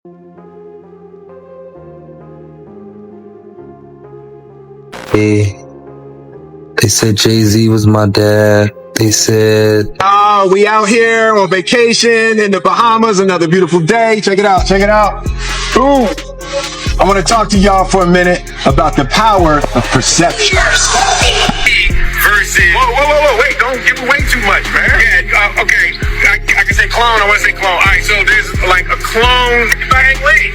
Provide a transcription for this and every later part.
They said Jay-Z was my dad. They said, we out here on vacation in the Bahamas, another beautiful day. Check it out, check it out. Boom. I want to talk to y'all for a minute about the power of perception. Versus. Whoa, wait, don't give away too much, man. Yeah, okay. I can say clone, I want to say clone. All right, so there's like a clone. Wait.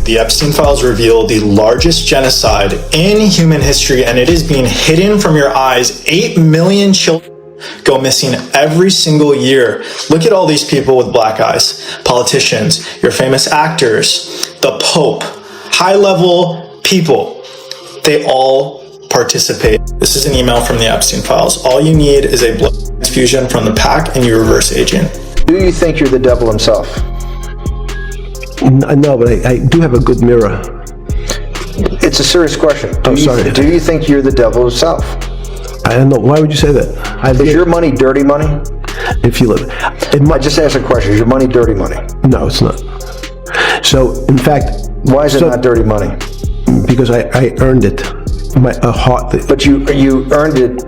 The Epstein files reveal the largest genocide in human history, and it is being hidden from your eyes. 8 million children go missing every single year. Look at all these people with black eyes. Politicians, your famous actors, the Pope, high-level people. They all participate. This is an email from the Epstein files. All you need is a blood transfusion from the pack and you reverse aging. Do you think you're the devil himself? No, but I do have a good mirror. It's a serious question. Sorry. Do you think you're the devil himself? I don't know. Why would you say that? Is your money dirty money? If you live, I just asked a question. Is your money dirty money? No, it's not. So, in fact, why is it not dirty money? Because I earned it. But you earned it.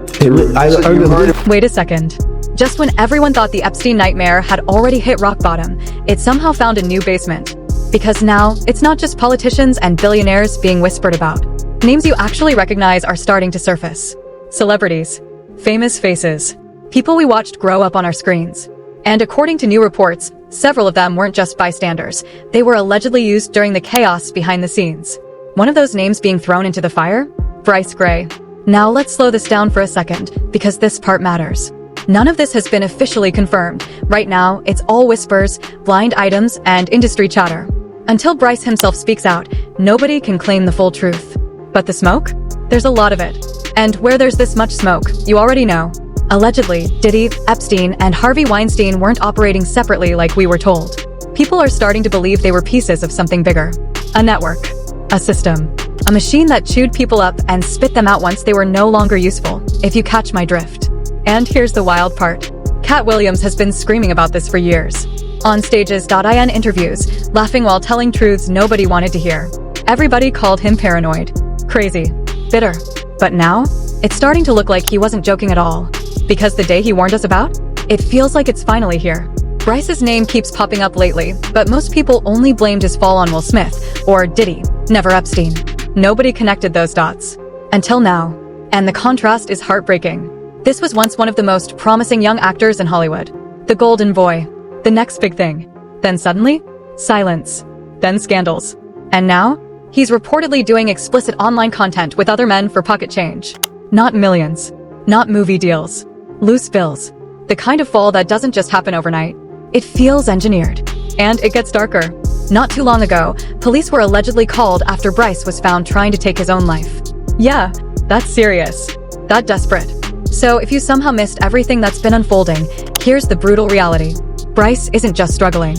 Wait a second. Just when everyone thought the Epstein nightmare had already hit rock bottom, it somehow found a new basement. Because now, it's not just politicians and billionaires being whispered about. Names you actually recognize are starting to surface. Celebrities. Famous faces. People we watched grow up on our screens. And according to new reports, several of them weren't just bystanders. They were allegedly used during the chaos behind the scenes. One of those names being thrown into the fire? Bryce Gray. Now let's slow this down for a second, because this part matters. None of this has been officially confirmed. Right now, it's all whispers, blind items, and industry chatter. Until Bryce himself speaks out, nobody can claim the full truth. But the smoke? There's a lot of it. And where there's this much smoke, you already know. Allegedly, Diddy, Epstein, and Harvey Weinstein weren't operating separately like we were told. People are starting to believe they were pieces of something bigger. A network. A system. A machine that chewed people up and spit them out once they were no longer useful, if you catch my drift. And here's the wild part. Cat Williams has been screaming about this for years. On stages.in interviews, laughing while telling truths nobody wanted to hear. Everybody called him paranoid, crazy, bitter. But now, it's starting to look like he wasn't joking at all. Because the day he warned us about? It feels like it's finally here. Bryce's name keeps popping up lately, but most people only blamed his fall on Will Smith, or Diddy, never Epstein. Nobody connected those dots. Until now. And the contrast is heartbreaking. This was once one of the most promising young actors in Hollywood. The golden boy. The next big thing. Then suddenly, silence. Then scandals. And now, he's reportedly doing explicit online content with other men for pocket change. Not millions. Not movie deals. Loose bills. The kind of fall that doesn't just happen overnight. It feels engineered. And it gets darker. Not too long ago, police were allegedly called after Bryce was found trying to take his own life. Yeah, that's serious. That desperate. So if you somehow missed everything that's been unfolding, here's the brutal reality. Bryce isn't just struggling.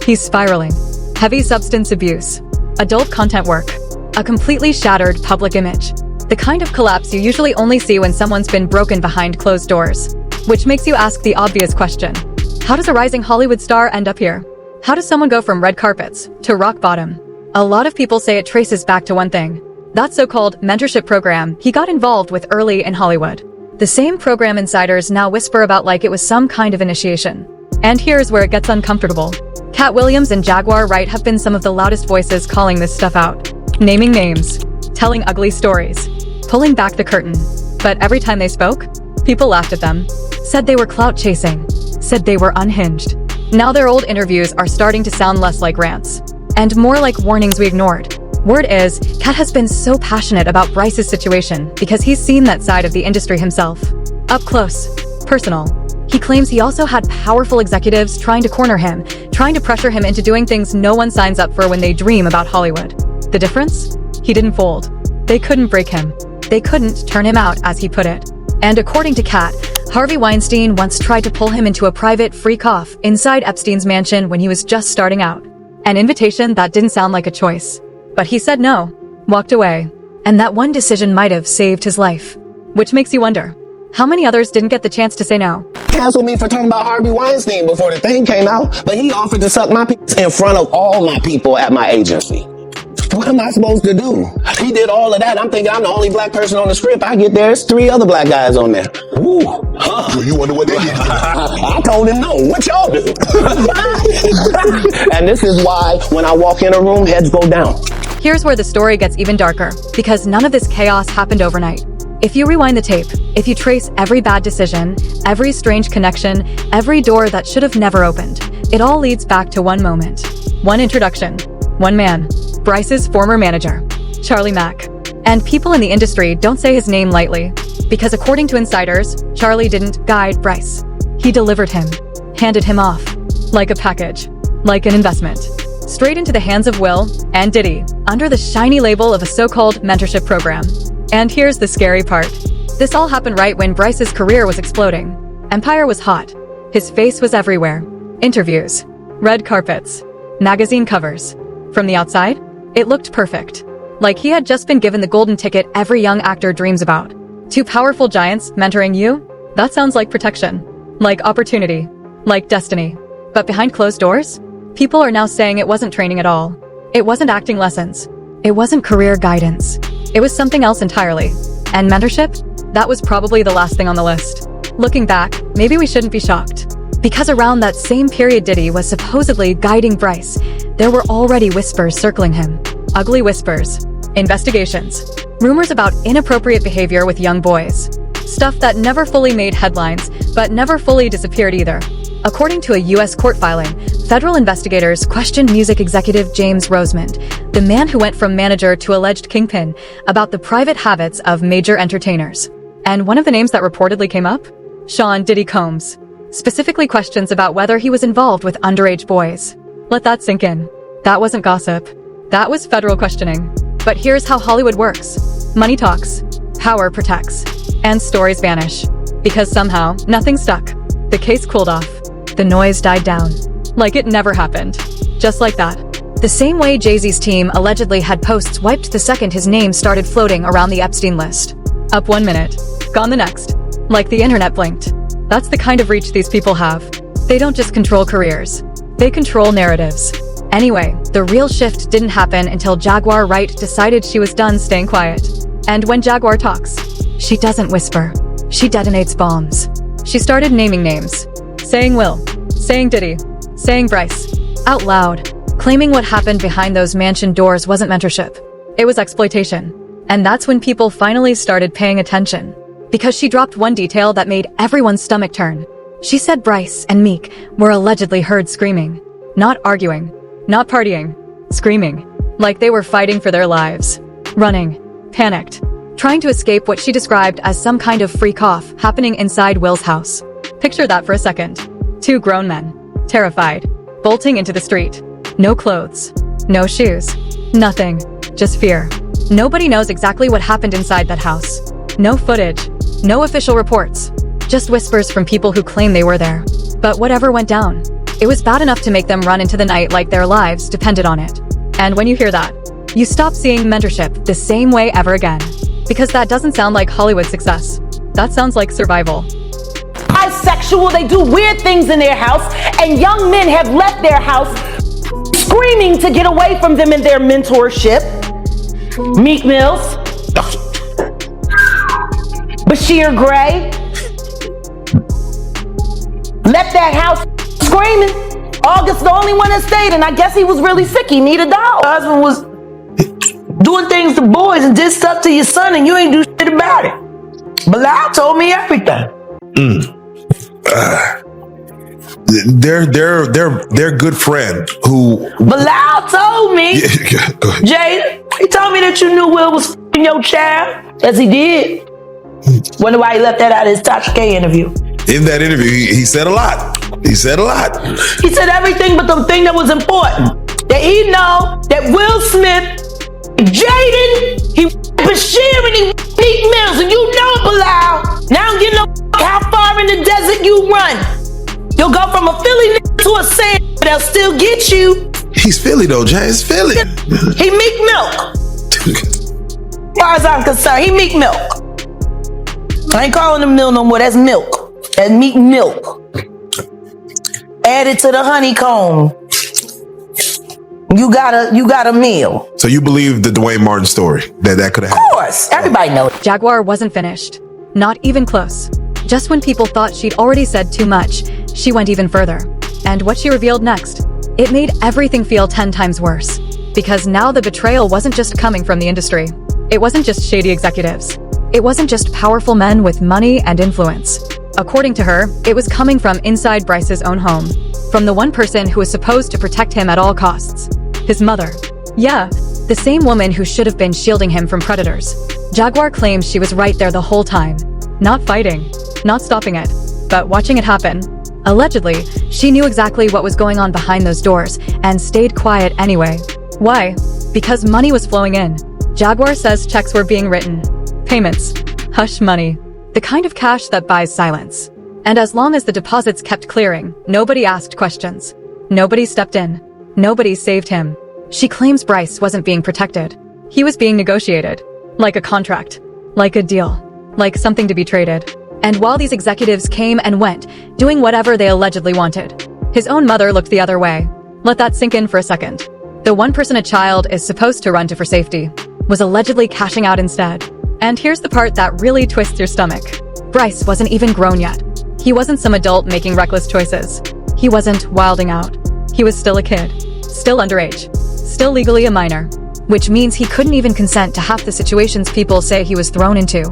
He's spiraling. Heavy substance abuse. Adult content work. A completely shattered public image. The kind of collapse you usually only see when someone's been broken behind closed doors. Which makes you ask the obvious question. How does a rising Hollywood star end up here? How does someone go from red carpets to rock bottom? A lot of people say it traces back to one thing. That so-called mentorship program he got involved with early in Hollywood. The same program insiders now whisper about like it was some kind of initiation. And here's where it gets uncomfortable. Cat Williams and Jaguar Wright have been some of the loudest voices calling this stuff out. Naming names. Telling ugly stories. Pulling back the curtain. But every time they spoke, people laughed at them. Said they were clout chasing. Said they were unhinged. Now their old interviews are starting to sound less like rants. And more like warnings we ignored. Word is, Cat has been so passionate about Bryce's situation because he's seen that side of the industry himself. Up close. Personal. He claims he also had powerful executives trying to corner him, trying to pressure him into doing things no one signs up for when they dream about Hollywood. The difference? He didn't fold. They couldn't break him. They couldn't turn him out, as he put it. And according to Cat, Harvey Weinstein once tried to pull him into a private freak-off inside Epstein's mansion when he was just starting out. An invitation that didn't sound like a choice. But he said no, walked away. And that one decision might have saved his life. Which makes you wonder, How many others didn't get the chance to say no? Canceled me for talking about Harvey Weinstein before the thing came out, but he offered to suck my penis in front of all my people at my agency. What am I supposed to do? He did all of that. I'm thinking I'm the only black person on the script. I get there, it's 3 other black guys on there. Ooh, huh. You wonder what they did? I told him no. What y'all do? And this is why when I walk in a room, heads go down. Here's where the story gets even darker, because none of this chaos happened overnight. If you rewind the tape, if you trace every bad decision, every strange connection, every door that should have never opened, it all leads back to one moment. One introduction. One man. Bryce's former manager, Charlie Mack. And people in the industry don't say his name lightly, because according to insiders, Charlie didn't guide Bryce. He delivered him, handed him off, like a package, like an investment, straight into the hands of Will and Diddy, under the shiny label of a so-called mentorship program. And here's the scary part. This all happened right when Bryce's career was exploding. Empire was hot. His face was everywhere. Interviews, red carpets, magazine covers. From the outside, it looked perfect. Like he had just been given the golden ticket every young actor dreams about. 2 powerful giants mentoring you? That sounds like protection. Like opportunity. Like destiny. But behind closed doors, people are now saying it wasn't training at all. It wasn't acting lessons. It wasn't career guidance. It was something else entirely. And mentorship? That was probably the last thing on the list. Looking back, maybe we shouldn't be shocked. Because around that same period Diddy was supposedly guiding Bryce, there were already whispers circling him. Ugly whispers. Investigations. Rumors about inappropriate behavior with young boys. Stuff that never fully made headlines, but never fully disappeared either. According to a U.S. court filing, federal investigators questioned music executive James Rosemond, the man who went from manager to alleged kingpin, about the private habits of major entertainers. And one of the names that reportedly came up? Sean Diddy Combs. Specifically questions about whether he was involved with underage boys. Let that sink in. That wasn't gossip. That was federal questioning. But here's how Hollywood works. Money talks. Power protects. And stories vanish. Because somehow, nothing stuck. The case cooled off. The noise died down. Like it never happened. Just like that. The same way Jay-Z's team allegedly had posts wiped the second his name started floating around the Epstein list. Up 1 minute. Gone the next. Like the internet blinked. That's the kind of reach these people have. They don't just control careers. They control narratives. Anyway, the real shift didn't happen until Jaguar Wright decided she was done staying quiet. And when Jaguar talks, she doesn't whisper. She detonates bombs. She started naming names. Saying Will. Saying Diddy. Saying Bryce. Out loud. Claiming what happened behind those mansion doors wasn't mentorship. It was exploitation. And that's when people finally started paying attention. Because she dropped one detail that made everyone's stomach turn. She said Bryce and Meek were allegedly heard screaming. Not arguing. Not partying. Screaming. Like they were fighting for their lives. Running. Panicked. Trying to escape what she described as some kind of freak off happening inside Will's house. Picture that for a second. 2 grown men. Terrified. Bolting into the street. No clothes. No shoes. Nothing. Just fear. Nobody knows exactly what happened inside that house. No footage. No official reports. Just whispers from people who claim they were there. But whatever went down, it was bad enough to make them run into the night like their lives depended on it. And when you hear that, you stop seeing mentorship the same way ever again. Because that doesn't sound like Hollywood success. That sounds like survival. Bisexual, they do weird things in their house, and young men have left their house screaming to get away from them in their mentorship. Meek Mills. Bryshere Gray left that house screaming. August the only one that stayed, and I guess he was really sick. He needed a dog. My husband was doing things to boys and did stuff to your son, and you ain't do shit about it. Bilal told me everything. They're good friend who. Bilal told me. Jada, he told me that you knew Will was f***ing your child. Yes, he did. Wonder why he left that out of his Tasha K interview. In that interview, he said a lot. He said a lot. He said everything but the thing that was important. That he know that Will Smith, Jaden, he Bryshere and he Meek Mills, and you know Bilal. Now I don't give no how far in the desert you run. You'll go from a Philly to a sand, but they'll still get you. He's Philly though, James. Philly. He Meek Milk. As far as I'm concerned, he Meek Milk. I ain't calling them meal no more. That's milk. That's meat and milk. Add it to the honeycomb. You got a meal. So you believe the Dwayne Martin story that could have happened? Of course, everybody knows. Jaguar wasn't finished. Not even close. Just when people thought she'd already said too much, she went even further. And what she revealed next, it made everything feel 10 times worse. Because now the betrayal wasn't just coming from the industry. It wasn't just shady executives. It wasn't just powerful men with money and influence. According to her, it was coming from inside Bryce's own home. From the one person who was supposed to protect him at all costs. His mother. Yeah, the same woman who should have been shielding him from predators. Jaguar claims she was right there the whole time. Not fighting, not stopping it, but watching it happen. Allegedly, she knew exactly what was going on behind those doors and stayed quiet anyway. Why? Because money was flowing in. Jaguar says checks were being written. Payments. Hush money. The kind of cash that buys silence. And as long as the deposits kept clearing, nobody asked questions. Nobody stepped in. Nobody saved him. She claims Bryce wasn't being protected. He was being negotiated. Like a contract. Like a deal. Like something to be traded. And while these executives came and went, doing whatever they allegedly wanted, his own mother looked the other way. Let that sink in for a second. The one person a child is supposed to run to for safety was allegedly cashing out instead. And here's the part that really twists your stomach. Bryce wasn't even grown yet. He wasn't some adult making reckless choices. He wasn't wilding out. He was still a kid. Still underage. Still legally a minor. Which means he couldn't even consent to half the situations people say he was thrown into.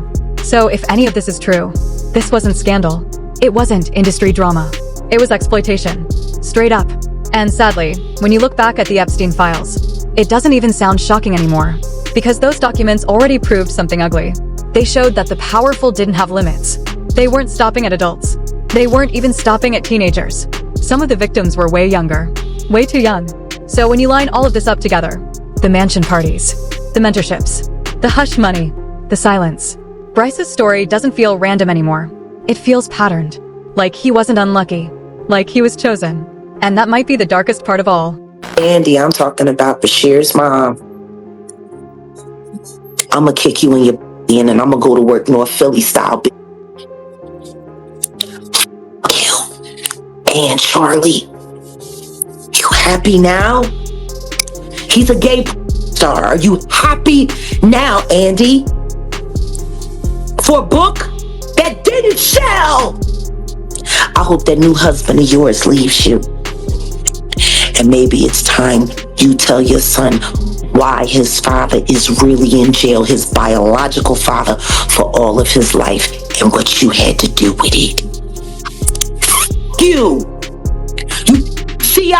So if any of this is true, this wasn't scandal. It wasn't industry drama. It was exploitation. Straight up. And sadly, when you look back at the Epstein files, it doesn't even sound shocking anymore. Because those documents already proved something ugly. They showed that the powerful didn't have limits. They weren't stopping at adults. They weren't even stopping at teenagers. Some of the victims were way younger. Way too young. So when you line all of this up together, the mansion parties, the mentorships, the hush money, the silence. Bryce's story doesn't feel random anymore. It feels patterned. Like he wasn't unlucky. Like he was chosen. And that might be the darkest part of all. Andy, I'm talking about Bryshere's mom. I'ma kick you in your in and I'ma go to work North Philly style. You and Charlie. You happy now? He's a gay star. Are you happy now, Andy? For a book that didn't sell. I hope that new husband of yours leaves you. And maybe it's time you tell your son why his father is really in jail, his biological father, for all of his life and what you had to do with it. You see,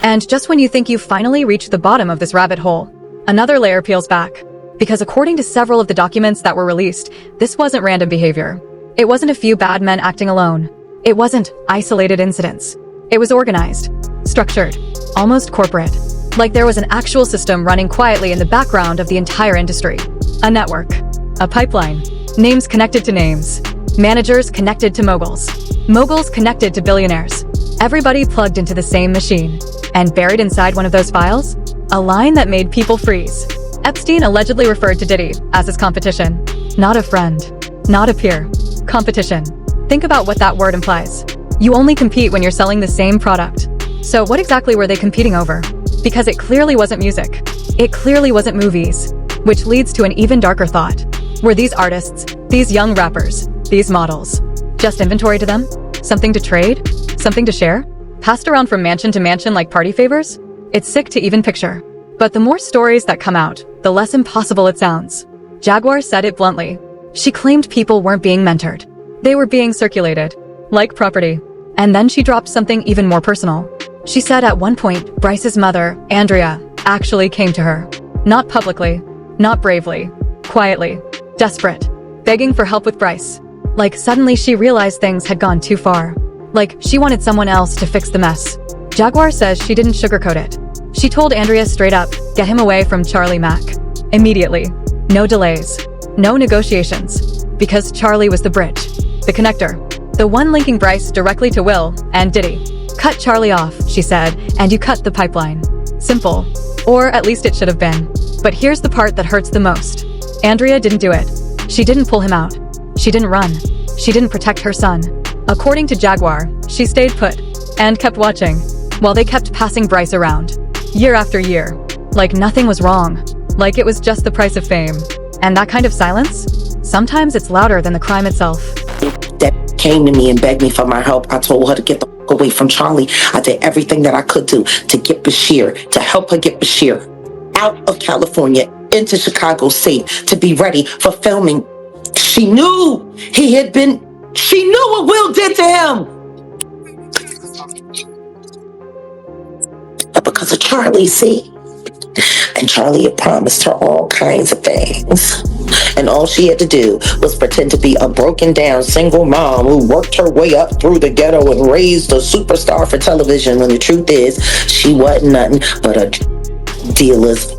And just when you think you've finally reached the bottom of this rabbit hole, another layer peels back. Because according to several of the documents that were released, this wasn't random behavior. It wasn't a few bad men acting alone. It wasn't isolated incidents. It was organized, structured, almost corporate. Like there was an actual system running quietly in the background of the entire industry. A network. A pipeline. Names connected to names. Managers connected to moguls. Moguls connected to billionaires. Everybody plugged into the same machine. And buried inside one of those files? A line that made people freeze. Epstein allegedly referred to Diddy as his competition. Not a friend. Not a peer. Competition. Think about what that word implies. You only compete when you're selling the same product. So what exactly were they competing over? Because it clearly wasn't music. It clearly wasn't movies. Which leads to an even darker thought. Were these artists, these young rappers, these models, just inventory to them? Something to trade? Something to share? Passed around from mansion to mansion like party favors? It's sick to even picture. But the more stories that come out, the less impossible it sounds. Jaguar said it bluntly. She claimed people weren't being mentored. They were being circulated. Like property. And then she dropped something even more personal. She said at one point, Bryce's mother, Andrea, actually came to her. Not publicly. Not bravely. Quietly. Desperate. Begging for help with Bryce. Like suddenly she realized things had gone too far. Like she wanted someone else to fix the mess. Jaguar says she didn't sugarcoat it. She told Andrea straight up, get him away from Charlie Mack. Immediately. No delays. No negotiations. Because Charlie was the bridge. The connector. The one linking Bryce directly to Will and Diddy. Cut Charlie off, she said, and you cut the pipeline. Simple. Or at least it should have been. But here's the part that hurts the most. Andrea didn't do it. She didn't pull him out. She didn't run. She didn't protect her son. According to Jaguar, she stayed put and kept watching while they kept passing Bryce around, year after year, like nothing was wrong, like it was just the price of fame. And that kind of silence, sometimes it's louder than the crime itself. That came to me and begged me for my help. I told her to get the fuck away from Charlie. I did everything that I could do to get Bryshere, to help her get Bryshere out of California into Chicago safe, to be ready for filming. She knew she knew what Will did to him. But because of Charlie, see? And Charlie had promised her all kinds of things. And all she had to do was pretend to be a broken down single mom who worked her way up through the ghetto and raised a superstar for television, when the truth is, she wasn't nothing but a dealer's.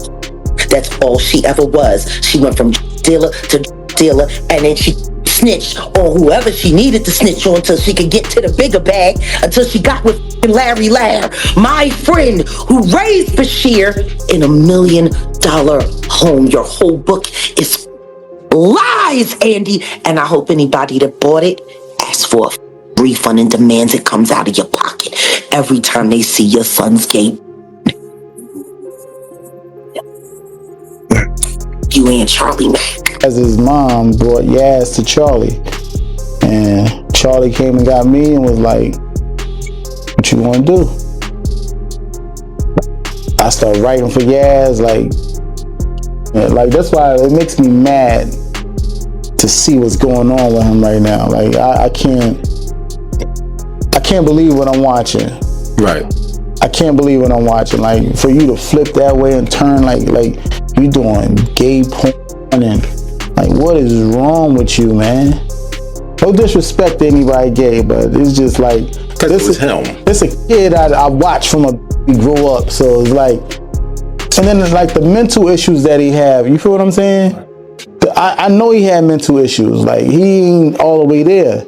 That's all she ever was. She went from dealer to dealer, and then she snitched on whoever she needed to snitch on until she could get to the bigger bag, until she got with Larry Lair, my friend who raised Bryshere in $1 million home. Your whole book is lies, Andy, and I hope anybody that bought it asks for a refund and demands it comes out of your pocket every time they see your son's gay. You and Charlie Mack. As his mom brought Yaz to Charlie, and Charlie came and got me and was like, "What you want to do?" I started writing for Yaz, like that's why it makes me mad to see what's going on with him right now. Like I can't believe what I'm watching. Right. I can't believe what I'm watching. Like, for you to flip that way and turn like you doing gay porn, and like, what is wrong with you, man? No disrespect to anybody gay, but it's just like, because it was him. It's a kid I watched from he grew up, so it's like, and then it's like the mental issues that he have. You feel what I'm saying? I know he had mental issues. Like, he ain't all the way there.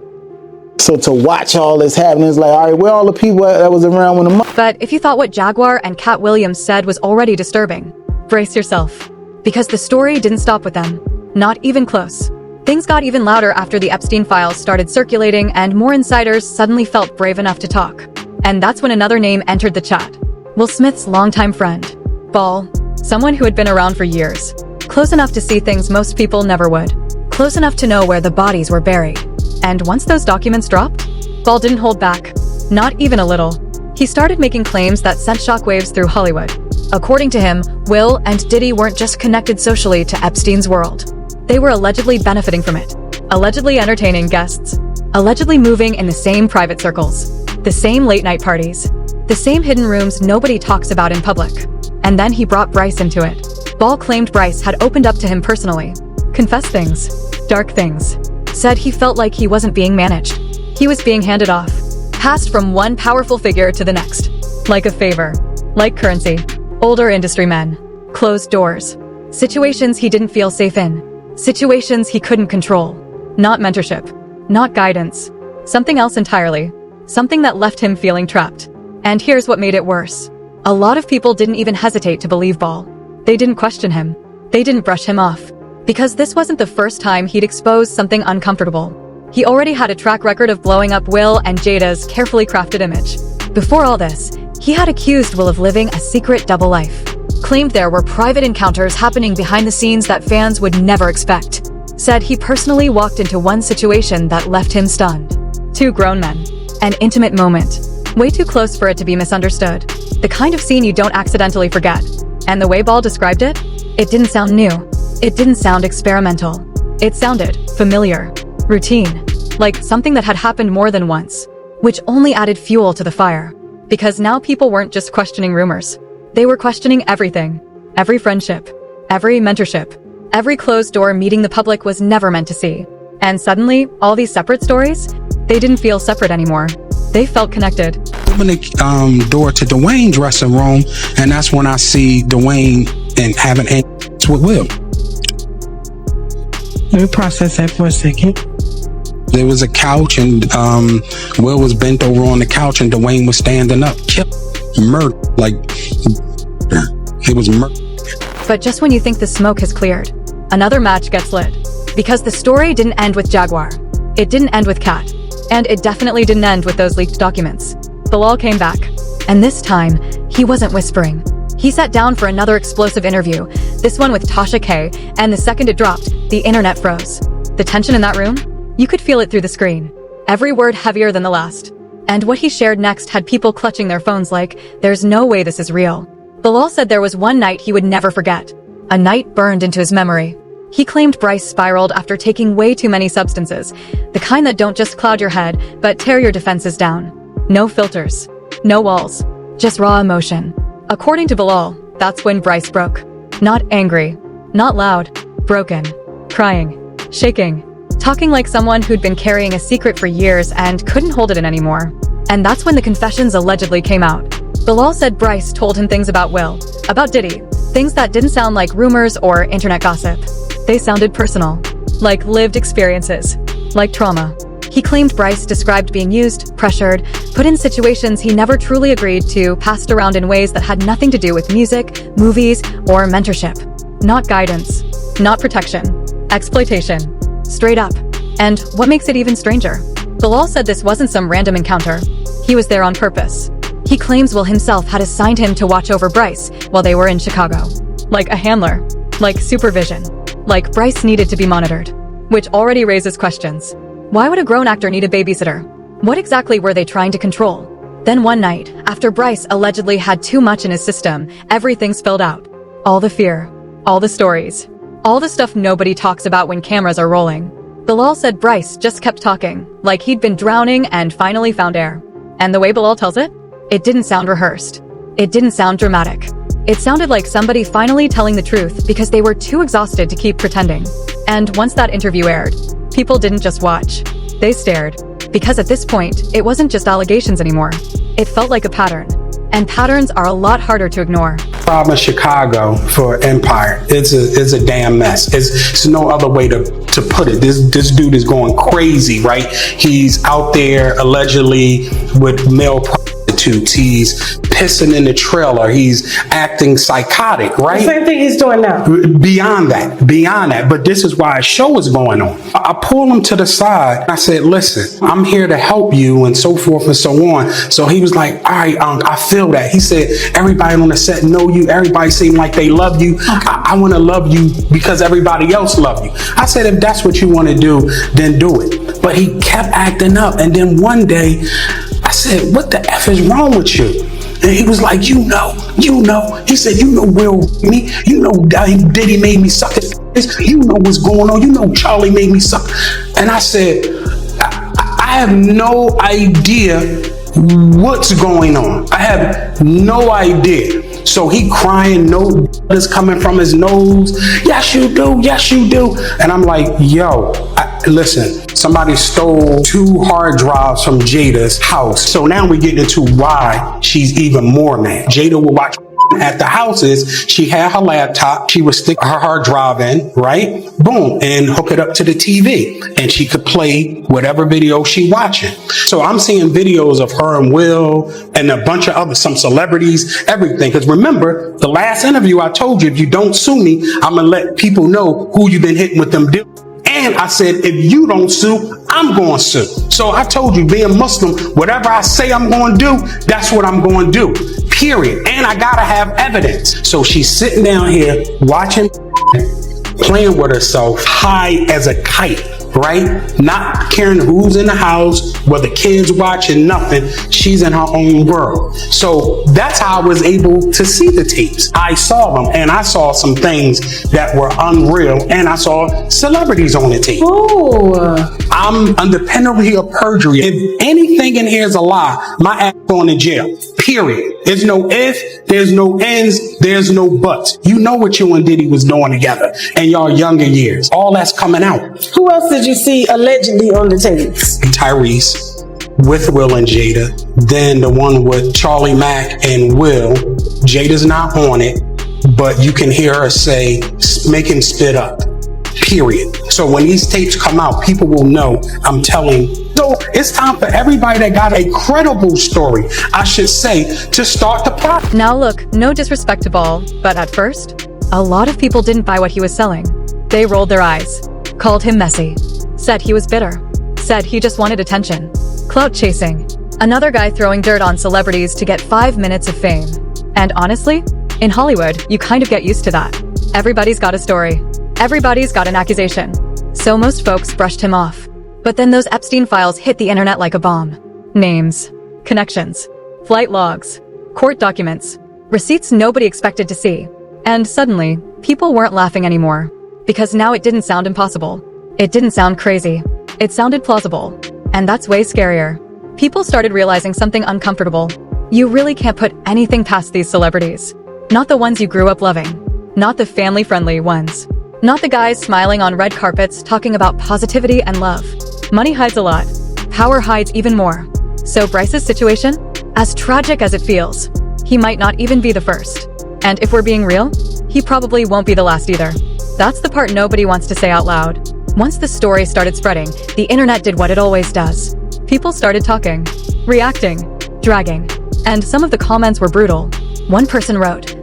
So to watch all this happening, it's like, all right, where are all the people that was around when the But if you thought what Jaguar and Cat Williams said was already disturbing, brace yourself. Because the story didn't stop with them. Not even close. Things got even louder after the Epstein files started circulating and more insiders suddenly felt brave enough to talk. And that's when another name entered the chat. Will Smith's longtime friend. Ball. Someone who had been around for years. Close enough to see things most people never would. Close enough to know where the bodies were buried. And once those documents dropped, Ball didn't hold back. Not even a little. He started making claims that sent shockwaves through Hollywood. According to him, Will and Diddy weren't just connected socially to Epstein's world. They were allegedly benefiting from it. Allegedly entertaining guests. Allegedly moving in the same private circles. The same late-night parties. The same hidden rooms nobody talks about in public. And then he brought Bryce into it. Ball claimed Bryce had opened up to him personally. Confessed things. Dark things. Said he felt like he wasn't being managed. He was being handed off. Passed from one powerful figure to the next. Like a favor. Like currency. Older industry men. Closed doors. Situations he didn't feel safe in. Situations he couldn't control. Not mentorship. Not guidance. Something else entirely. Something that left him feeling trapped. And here's what made it worse. A lot of people didn't even hesitate to believe Ball. They didn't question him. They didn't brush him off. Because this wasn't the first time he'd exposed something uncomfortable. He already had a track record of blowing up Will and Jada's carefully crafted image. Before all this, he had accused Will of living a secret double life. Claimed there were private encounters happening behind the scenes that fans would never expect. Said he personally walked into one situation that left him stunned. Two grown men. An intimate moment. Way too close for it to be misunderstood. The kind of scene you don't accidentally forget. And the way Ball described it, it didn't sound new. It didn't sound experimental. It sounded familiar. Routine. Like something that had happened more than once. Which only added fuel to the fire. Because now people weren't just questioning rumors. They were questioning everything. Every friendship. Every mentorship. Every closed door meeting the public was never meant to see. And suddenly, all these separate stories, they didn't feel separate anymore. They felt connected. Open the door to Dwayne's dressing room, and that's when I see Dwayne and having sex with Will. Let me process that for a second. There was a couch, and Will was bent over on the couch, and Dwayne was standing up. Murder. Like, it was murder. But just when you think the smoke has cleared, another match gets lit. Because the story didn't end with Jaguar. It didn't end with Kat. And it definitely didn't end with those leaked documents. Bilal came back. And this time, he wasn't whispering. He sat down for another explosive interview, this one with Tasha K, and the second it dropped, the internet froze. The tension in that room? You could feel it through the screen. Every word heavier than the last. And what he shared next had people clutching their phones like, there's no way this is real. Bilal said there was one night he would never forget. A night burned into his memory. He claimed Bryce spiraled after taking way too many substances, the kind that don't just cloud your head, but tear your defenses down. No filters. No walls. Just raw emotion. According to Bilal, that's when Bryce broke. Not angry. Not loud. Broken. Crying. Shaking. Talking like someone who'd been carrying a secret for years and couldn't hold it in anymore. And that's when the confessions allegedly came out. Bilal said Bryce told him things about Will, about Diddy, things that didn't sound like rumors or internet gossip. They sounded personal, like lived experiences, like trauma. He claimed Bryce described being used, pressured, put in situations he never truly agreed to, passed around in ways that had nothing to do with music, movies, or mentorship. Not guidance, not protection, exploitation. Straight up. And what makes it even stranger? Bilal said this wasn't some random encounter. He was there on purpose. He claims Will himself had assigned him to watch over Bryce while they were in Chicago. Like a handler. Like supervision. Like Bryce needed to be monitored. Which already raises questions. Why would a grown actor need a babysitter? What exactly were they trying to control? Then one night, after Bryce allegedly had too much in his system, everything spilled out. All the fear. All the stories. All the stuff nobody talks about when cameras are rolling. Bilal said Bryce just kept talking, like he'd been drowning and finally found air. And the way Bilal tells it? It didn't sound rehearsed. It didn't sound dramatic. It sounded like somebody finally telling the truth because they were too exhausted to keep pretending. And once that interview aired, people didn't just watch. They stared. Because at this point, it wasn't just allegations anymore. It felt like a pattern. And patterns are a lot harder to ignore. Problem Chicago for Empire. It's a damn mess. It's no other way to put it. This dude is going crazy, right? He's out there allegedly with male prostitutes. He's pissing in the trailer. He's acting psychotic, right? The same thing he's doing now. Beyond that. But this is why a show is going on. I pulled him to the side. I said, listen, I'm here to help you and so forth and so on. So he was like, all right, I feel that. He said, everybody on the set know you. Everybody seem like they love you. Okay. I want to love you because everybody else love you. I said, if that's what you want to do, then do it. But he kept acting up. And then one day I said, what the F is wrong with you? And he was like, you know. He said, you know Will me. You know Diddy made me suck his face. You know what's going on. You know Charlie made me suck. And I said, I have no idea what's going on. I have no idea. So he crying, no is coming from his nose. Yes, you do. And I'm like, yo, listen, somebody stole 2 hard drives from Jada's house. So now we get into why she's even more mad. Jada will watch at the houses. She had her laptop. She would stick her hard drive in, right? Boom, and hook it up to the TV. And she could play whatever video she watching. So I'm seeing videos of her and Will and a bunch of some celebrities, everything. Because remember, the last interview I told you, if you don't sue me, I'm going to let people know who you've been hitting with them deals. And I said, if you don't sue, I'm going to sue. So I told you, being Muslim, whatever I say I'm going to do, that's what I'm going to do. Period. And I got to have evidence. So she's sitting down here watching, playing with herself, high as a kite, right? Not caring who's in the house, whether kids watching, nothing. She's in her own world. So that's how I was able to see the tapes. I saw them, and I saw some things that were unreal, and I saw celebrities on the tape. Ooh. I'm under penalty of perjury. If anything in here is a lie, my ass going to jail. Period. There's no if, there's no ends, there's no buts. You know what you and Diddy was doing together in your younger years. All that's coming out. Who else did you see allegedly on the tapes? Tyrese with Will and Jada. Then the one with Charlie Mack and Will. Jada's not on it, but you can hear her say, make him spit up. Period. So when these tapes come out, people will know I'm telling. So it's time for everybody that got a credible story, I should say, to start the plot. Now look, no disrespect to Ball, but at first, a lot of people didn't buy what he was selling. They rolled their eyes. called him messy, said he was bitter, said he just wanted attention, clout chasing, another guy throwing dirt on celebrities to get 5 minutes of fame. And honestly, in Hollywood, you kind of get used to that. Everybody's got a story. Everybody's got an accusation. So most folks brushed him off. But then those Epstein files hit the internet like a bomb. Names, connections, flight logs, court documents, receipts nobody expected to see. And suddenly, people weren't laughing anymore. Because now it didn't sound impossible. It didn't sound crazy. It sounded plausible. And that's way scarier. People started realizing something uncomfortable. You really can't put anything past these celebrities. Not the ones you grew up loving. Not the family-friendly ones. Not the guys smiling on red carpets talking about positivity and love. Money hides a lot. Power hides even more. So Bryce's situation? As tragic as it feels, he might not even be the first. And if we're being real, he probably won't be the last either. That's the part nobody wants to say out loud. Once the story started spreading, the internet did what it always does. People started talking, reacting, dragging, and some of the comments were brutal. One person wrote,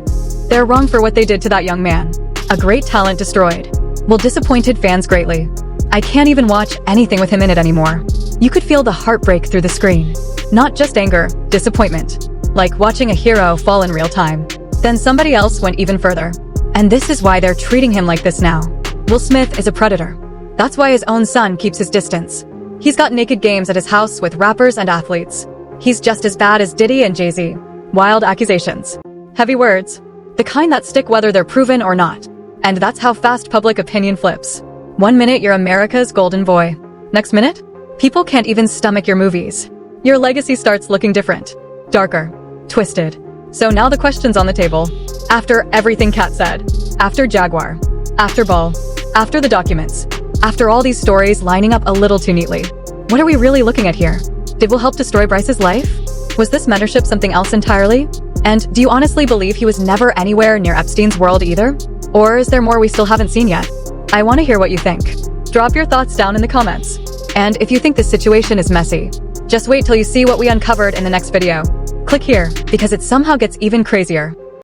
"They're wrong for what they did to that young man. A great talent destroyed. Will disappointed fans greatly. I can't even watch anything with him in it anymore." You could feel the heartbreak through the screen. Not just anger, disappointment. Like watching a hero fall in real time. Then somebody else went even further. And this is why they're treating him like this now. Will Smith is a predator. That's why his own son keeps his distance. He's got naked games at his house with rappers and athletes. He's just as bad as Diddy and Jay-Z. Wild accusations. Heavy words. The kind that stick whether they're proven or not. And that's how fast public opinion flips. 1 minute you're America's golden boy. Next minute, people can't even stomach your movies. Your legacy starts looking different. Darker. Twisted. So now the question's on the table. After everything Kat said. After Jaguar. After Ball. After the documents. After all these stories lining up a little too neatly. What are we really looking at here? Did Will help destroy Bryce's life? Was this mentorship something else entirely? And do you honestly believe he was never anywhere near Epstein's world either? Or is there more we still haven't seen yet? I want to hear what you think. Drop your thoughts down in the comments. And if you think this situation is messy, just wait till you see what we uncovered in the next video. Click here, because it somehow gets even crazier.